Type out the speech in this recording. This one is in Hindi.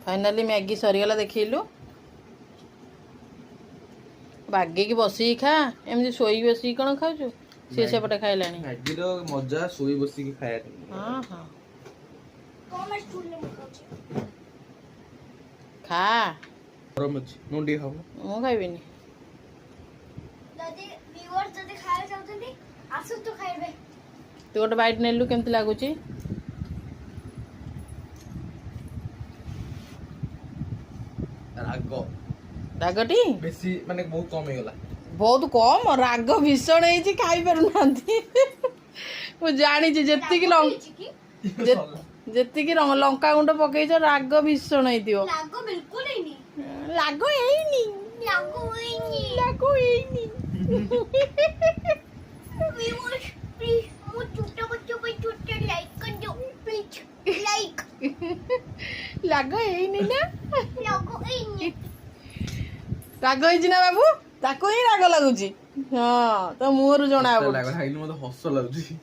फाइनाली मैगी सरीगला देखिलु बागे की बसी खा एमती शोई बसी कौन खाऊ सी सेपटे खाइलानी मैगी रो मजा सोई बसी की खाया हाँ हाँ खा गरम अछि नुंडी खाऊ मु खाइबिनी दादी व्यूअर्स जदी खाया चाहतनी आसु तो खाइबे तू गोटे बाइट नेलु केमती लागुची राग रागटी बेसी माने बहुत कम हे गला बहुत कम राग भीषण है खाई पार ना मु जानी जेती लंका गुंड पकईच राग भीषण है लागो बिल्कुल ही नहीं लाग एइनी लागो ही नहीं लागो एइनी व्यूअर्स प्लीज मु छोटा बच्चों पे छोटा लाइक कर दो प्लीज लाइक लाग एइनी ना लागो ही नहीं राग होइछि ना बाबू ताको ही राग लागुची हाँ तो मुहरु जणा लाग खाइले मते हस लागुची